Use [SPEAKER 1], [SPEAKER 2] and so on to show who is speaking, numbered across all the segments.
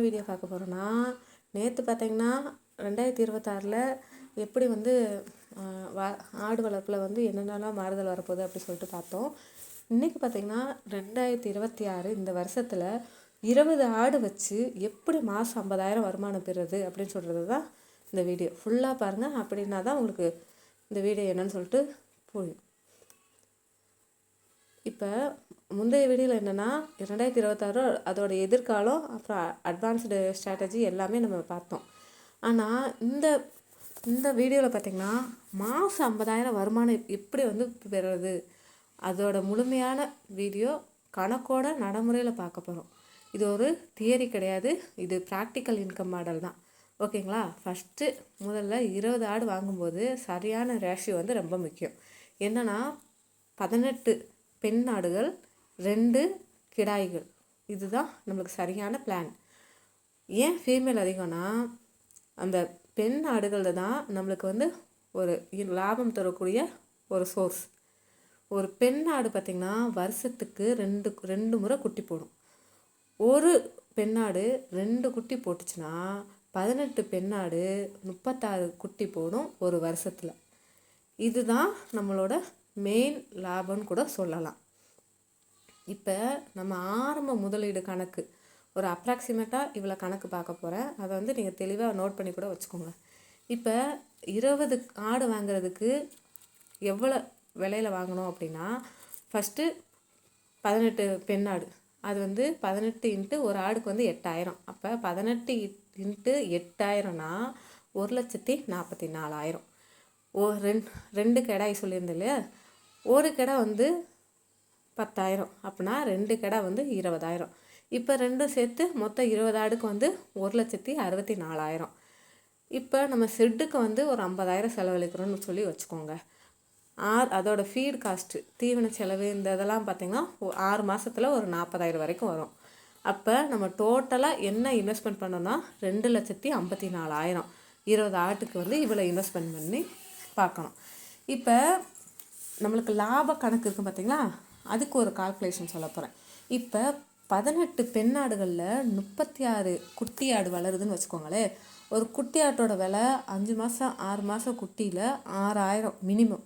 [SPEAKER 1] Video பார்க்க போகிறோன்னா, நேற்று பார்த்தீங்கன்னா 2026ல் எப்படி வந்து ஆடு வளர்ப்பில் வந்து என்னென்னலாம் மாறுதல் வரப்போகுது அப்படி சொல்லிட்டு பார்த்தோம். இன்றைக்கி பார்த்திங்கன்னா 2026 இந்த வருஷத்தில் 20 ஆடு வச்சு எப்படி மாதம் 50,000 வருமானம் பெறுறது அப்படின்னு சொல்கிறது தான் இந்த வீடியோ. ஃபுல்லாக பாருங்கள், அப்படின்னா தான் உங்களுக்கு இந்த வீடியோ என்னன்னு சொல்லிட்டு புரியும். இப்போ முந்தைய வீடியோவில் என்னென்னா 2026 அதோட எதிர்காலம், அப்புறம் அட்வான்ஸ்டு ஸ்ட்ராட்டஜி எல்லாமே நம்ம பார்த்தோம். ஆனால் இந்த வீடியோவில் பார்த்திங்கன்னா மாதம் 50,000 வருமானம் எப்படி வந்து பெறுறது, அதோட முழுமையான வீடியோ கணக்கோட நடைமுறையில் பார்க்க போகிறோம். இது ஒரு தியரி கிடையாது, இது ப்ராக்டிக்கல் இன்கம் மாடல் தான். ஓகேங்களா? ஃபஸ்ட்டு முதல்ல 20 ஆடு வாங்கும்போது சரியான ரேஷியோ வந்து ரொம்ப முக்கியம். என்னென்னா 18 பெண் ஆடுகள் 2 கிடாய்கள், இதுதான் நம்மளுக்கு சரியான பிளான். ஏன் ஃபீமேல் அதிகம்னா அந்த பெண் ஆடுகளில் தான் நம்மளுக்கு வந்து ஒரு லாபம் தரக்கூடிய ஒரு சோர்ஸ். ஒரு பெண் ஆடு பார்த்திங்கன்னா வருஷத்துக்கு ரெண்டு முறை குட்டி போடும். ஒரு பெண்ணாடு 2 குட்டி போட்டுச்சுன்னா 18 பெண்ணாடு 36 குட்டி போடும் ஒரு வருஷத்தில். இதுதான் நம்மளோட மெயின் லாபம்னு கூட சொல்லலாம். இப்போ நம்ம ஆரம்ப முதலீடு கணக்கு ஒரு அப்ராக்சிமேட்டாக இவ்வளோ கணக்கு பார்க்க போகிறேன். அதை வந்து நீங்கள் தெளிவாக நோட் பண்ணி கூட வச்சுக்கோங்க. இப்போ 20 ஆடு வாங்குறதுக்கு எவ்வளோ விலையில் வாங்கணும் அப்படின்னா, ஃபஸ்ட்டு 18 பெண்ணாடு, அது வந்து 18 இன்ட்டு ஒரு ஆடுக்கு வந்து 8,000. அப்போ 18 இன்ட்டு 8,000னா 1,44,000. ரெண்டு கிடாய் சொல்லியிருந்தேன் இல்லையா, ஒரு கிடா வந்து 10,000, அப்படின்னா 2 கிடா வந்து 20,000. இப்போ ரெண்டும் சேர்த்து மொத்தம் 20 ஆடுக்கு வந்து 1,64,000. இப்போ நம்ம ஷெட்டுக்கு வந்து ஒரு 50,000 செலவழிக்கிறோன்னு சொல்லி வச்சுக்கோங்க. அதோட ஃபீட் காஸ்ட்டு, தீவன செலவு, இந்த இதெல்லாம் பார்த்திங்கன்னா 6 மாதத்தில் ஒரு 40,000 வரைக்கும் வரும். அப்போ நம்ம டோட்டலாக என்ன இன்வெஸ்ட்மெண்ட் பண்ணோன்னா 2,54,000. 20 ஆட்டுக்கு வந்து இவ்வளோ இன்வெஸ்ட்மெண்ட் பண்ணி பார்க்கணும். இப்போ நம்மளுக்கு லாப கணக்கு இருக்கும் பார்த்திங்களா, அதுக்கு ஒரு கால்குலேஷன் சொல்ல போகிறேன். இப்போ 18 பெண்ணாடுகளில் 36 குட்டி ஆடு வளருதுன்னு வச்சுக்கோங்களேன். ஒரு குட்டி ஆட்டோட விலை 5 மாதம் 6 மாதம் குட்டியில் 6,000 மினிமம்.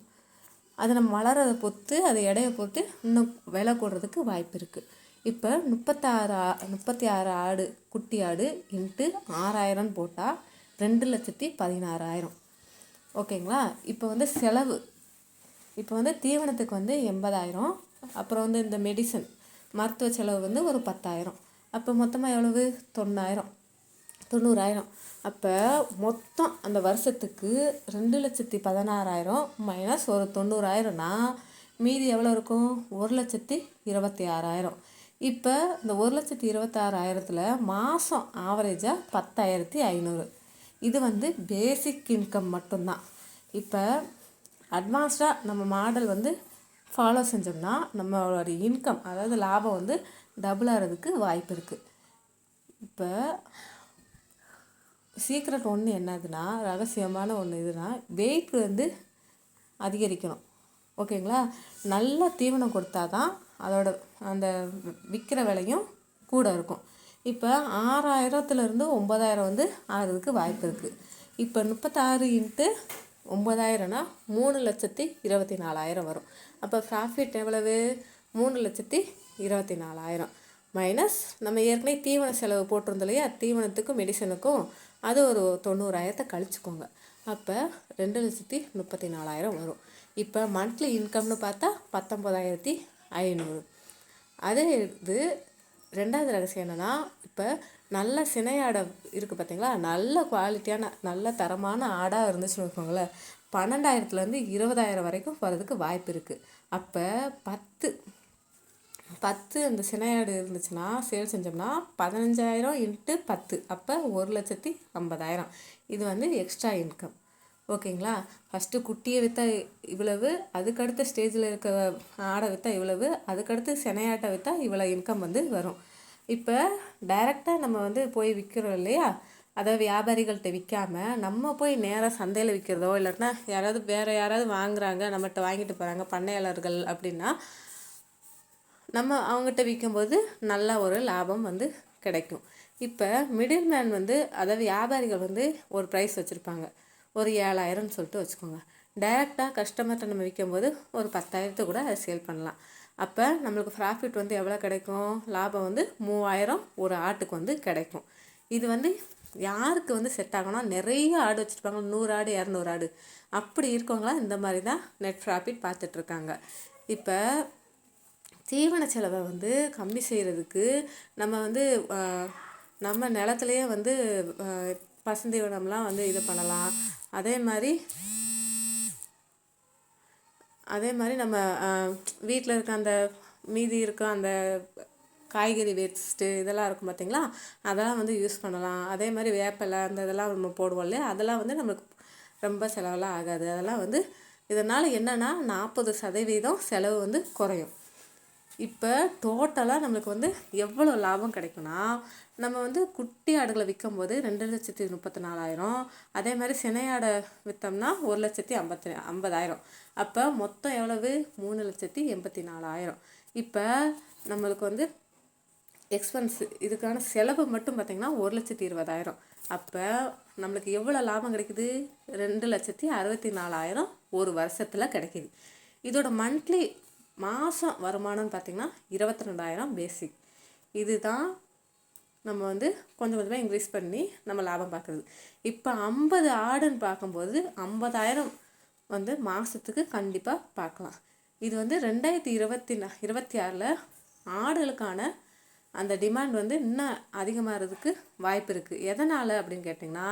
[SPEAKER 1] அதை நம்ம வளரதை பொறுத்து, அதை எடையை பொறுத்து இன்னும் விலை கூடுறதுக்கு வாய்ப்பு இருக்குது. இப்போ 36 ஆடு குட்டி ஆடு இன்ட்டு 6,000 போட்டால் 2,16,000. ஓகேங்களா? இப்போ வந்து செலவு, இப்போ வந்து தீவனத்துக்கு வந்து 80,000, அப்புறம் வந்து இந்த மெடிசன் மருத்துவ செலவு வந்து ஒரு 10,000. அப்போ மொத்தமாக எவ்வளவு? 90,000. அப்போ மொத்தம் அந்த வருஷத்துக்கு 2,16,000 மைனஸ் ஒரு 90,000னா மீதி எவ்வளோ இருக்கும்? 1,26,000. இப்போ இந்த 1,26,000த்தில் மாதம் ஆவரேஜாக 10,500. இது வந்து பேசிக் இன்கம் மட்டும்தான். இப்போ அட்வான்ஸ்டாக நம்ம மாடல் வந்து ஃபாலோ செஞ்சோம்னா நம்மளோட இன்கம், அதாவது லாபம் வந்து டபுள் ஆகிறதுக்கு வாய்ப்பு இருக்குது. இப்போ சீக்ரெட் ஒன்று என்னதுன்னா, ரகசியமான ஒன்று இதுனா, வெயிட் வந்து அதிகரிக்கணும். ஓகேங்களா? நல்ல தீவனம் கொடுத்தா தான் அதோட அந்த விற்கிற விலையும் கூட இருக்கும். இப்போ 6,000லேருந்து 9,000 வந்து ஆகிறதுக்கு வாய்ப்பு இருக்குது. இப்போ 36 இன்ட்டு 9,000னா 3,24,000 வரும். அப்போ ப்ராஃபிட் எவ்வளவு? 3,24,000 மைனஸ் நம்ம ஏற்கனவே தீவன செலவு போட்டிருந்தோம் இல்லையா, தீவனத்துக்கும் மெடிசனுக்கும், அது ஒரு 90,000 கழிச்சுக்கோங்க. அப்போ 2,34,000 வரும். இப்போ மந்த்லி இன்கம்னு பார்த்தா 19,500. அதே இது ரெண்டாவது ரகசியம் என்னென்னா, இப்போ நல்ல சினையாடை இருக்குது பார்த்தீங்களா, நல்ல குவாலிட்டியான நல்ல தரமான ஆடாக இருந்துச்சுன்னு வச்சுக்கோங்களேன், 12,000லேருந்து 20,000 வரைக்கும் போகிறதுக்கு வாய்ப்பு இருக்குது. அப்போ 10 அந்த சினையாடு இருந்துச்சுன்னா சேல் செஞ்சோம்னா 15,000 இன்ட்டு 10, அப்போ 1,50,000. இது வந்து எக்ஸ்ட்ரா இன்கம். ஓகேங்களா? ஃபஸ்ட்டு குட்டியை விற்றா இவ்வளவு, அதுக்கடுத்த ஸ்டேஜில் இருக்க ஆடை விற்றா இவ்வளவு, அதுக்கடுத்து சினையாட்டை விற்றா இவ்வளோ இன்கம் வந்து வரும். இப்போ டைரெக்டாக நம்ம வந்து போய் விற்கிறோம் இல்லையா, அதாவது வியாபாரிகள்கிட்ட விற்காமல் நம்ம போய் நேராக சந்தையில் விற்கிறதோ, இல்லாட்டினா வேறு யாராவது வாங்குகிறாங்க நம்மகிட்ட வாங்கிட்டு போகிறாங்க பண்ணையாளர்கள் அப்படின்னா, நம்ம அவங்ககிட்ட விற்கும்போது நல்ல ஒரு லாபம் வந்து கிடைக்கும். இப்போ மிடில் மேன் வந்து அதாவது வியாபாரிகள் வந்து ஒரு ப்ரைஸ் வச்சுருப்பாங்க, ஒரு 7,000ன்னு சொல்லிட்டு வச்சுக்கோங்க. டைரெக்டாக கஸ்டமர்கிட்ட நம்ம விற்கும்போது ஒரு 10,000 கூட அதை சேல் பண்ணலாம். அப்போ நம்மளுக்கு ப்ராஃபிட் வந்து எவ்வளோ கிடைக்கும், லாபம் வந்து 3,000 ஒரு ஆட்டுக்கு வந்து கிடைக்கும். இது வந்து யாருக்கு வந்து செட் ஆகும்னா, நிறைய ஆடு வச்சுருப்பாங்க, 100 ஆடு 200 ஆடு அப்படி இருக்கவங்களாம் இந்த மாதிரி தான் நெட் ப்ராஃபிட் பார்த்துட்ருக்காங்க. இப்போ தீவன செலவை வந்து கம்மி செய்கிறதுக்கு நம்ம வந்து நம்ம நிலத்துலையே வந்து பசுந்தீவனம்லாம் வந்து இது பண்ணலாம். அதே மாதிரி நம்ம வீட்டில் இருக்க அந்த மீதி இருக்க அந்த காய்கறி வேஸ்ட்டு இதெல்லாம் இருக்கும் பார்த்திங்களா, அதெல்லாம் வந்து யூஸ் பண்ணலாம். அதே மாதிரி வேப்பிலை அந்த இதெல்லாம் நம்ம போடுவோம் இல்லையா, அதெல்லாம் வந்து நம்மளுக்கு ரொம்ப செலவெல்லாம் ஆகாது. அதெல்லாம் வந்து இதனால் என்னென்னா 40% செலவு வந்து குறையும். இப்போ டோட்டலாக நம்மளுக்கு வந்து எவ்வளோ லாபம் கிடைக்கும்னா, நம்ம வந்து குட்டி ஆடுகளை விற்கும்போது 2,34,000, அதே மாதிரி சினை ஆடை விற்றோம்னா 1,50,000. அப்போ மொத்தம் எவ்வளவு, 3,84,000. இப்போ நம்மளுக்கு வந்து எக்ஸ்பென்ஸு இதுக்கான செலவு மட்டும் பார்த்திங்கன்னா 1,20,000. அப்போ நம்மளுக்கு எவ்வளோ லாபம் கிடைக்குது, 2,64,000 ஒரு வருஷத்தில் கிடைக்கிது. இதோட மந்த்லி மாதம் வருமானம்னு பார்த்திங்கன்னா 22,000 பேசிக். இதுதான் நம்ம வந்து கொஞ்சம் கொஞ்சமாக இன்க்ரீஸ் பண்ணி நம்ம லாபம் பார்க்குறது. இப்போ 50 ஆடுன்னு பார்க்கும்போது 50,000 வந்து மாதத்துக்கு கண்டிப்பாக பார்க்கலாம். இது வந்து 2026 ஆடுகளுக்கான அந்த டிமாண்ட் வந்து இன்னும் அதிகமாகிறதுக்கு வாய்ப்பு இருக்குது. எதனால் அப்படின்னு கேட்டிங்கன்னா,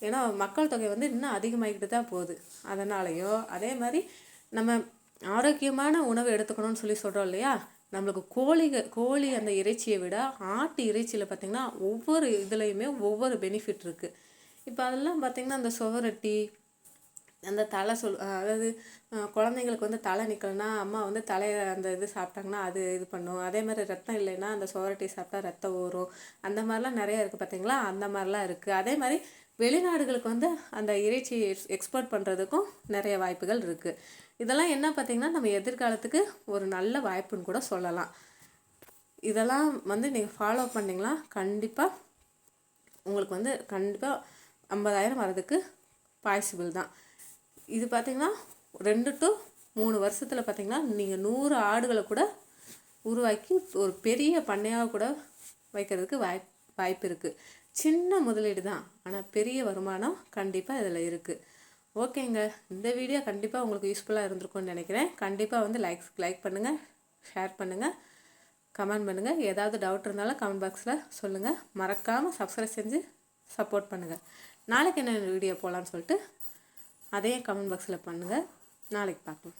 [SPEAKER 1] ஏன்னா மக்கள் தொகை வந்து இன்னும் அதிகமாகிக்கிட்டு தான் போகுது. அதனாலேயோ அதே மாதிரி நம்ம ஆரோக்கியமான உணவு எடுத்துக்கணும்னு சொல்கிறோம் இல்லையா, நம்மளுக்கு கோழி அந்த இறைச்சியை விட ஆட்டு இறைச்சியில் பார்த்திங்கன்னா ஒவ்வொரு இதுலேயுமே ஒவ்வொரு பெனிஃபிட் இருக்குது. இப்போ அதெல்லாம் பார்த்திங்கன்னா அந்த சுவரொட்டி, அந்த தலை அதாவது குழந்தைங்களுக்கு வந்து தலை நிற்கலைன்னா அம்மா வந்து தலையை அந்த இது சாப்பிட்டாங்கன்னா அது இது பண்ணும். அதே மாதிரி ரத்தம் இல்லைன்னா அந்த சுவரொட்டி சாப்பிட்டா ரத்தம் ஊறும். அந்த மாதிரிலாம் நிறையா இருக்குது பார்த்திங்களா, அந்த மாதிரிலாம் இருக்குது. அதே மாதிரி வெளிநாடுகளுக்கு வந்து அந்த இறைச்சி எக்ஸ்போர்ட் பண்ணுறதுக்கும் நிறைய வாய்ப்புகள் இருக்குது. இதெல்லாம் என்ன பார்த்திங்கன்னா நம்ம எதிர்காலத்துக்கு ஒரு நல்ல வாய்ப்புன்னு கூட சொல்லலாம். இதெல்லாம் வந்து நீங்கள் ஃபாலோ பண்ணிங்களா கண்டிப்பாக உங்களுக்கு வந்து கண்டிப்பாக 50,000 வரதுக்கு பாசிபிள் தான். இது பார்த்திங்கன்னா 2 to 3 வருஷத்தில் பார்த்திங்கன்னா நீங்கள் 100 ஆடுகளை கூட உருவாக்கி ஒரு பெரிய பண்ணையாக கூட வைக்கிறதுக்கு வாய்ப்பு இருக்குது. சின்ன முதலீடு தான், ஆனால் பெரிய வருமானம் கண்டிப்பாக இதில் இருக்குது. ஓகேங்க, இந்த வீடியோ கண்டிப்பாக உங்களுக்கு யூஸ்ஃபுல்லாக இருந்திருக்கும்னு நினைக்கிறேன். கண்டிப்பாக வந்து லைக் பண்ணுங்கள், ஷேர் பண்ணுங்கள், கமெண்ட் பண்ணுங்கள். ஏதாவது டவுட் இருந்தாலும் கமெண்ட் பாக்ஸில் சொல்லுங்கள். மறக்காமல் சப்ஸ்கிரைப் செஞ்சு சப்போர்ட் பண்ணுங்கள். நாளைக்கு என்ன வீடியோ போகலான்னு சொல்லிட்டு அதையும் கமெண்ட் பாக்ஸில் பண்ணுங்கள். நாளைக்கு பார்க்கலாம்.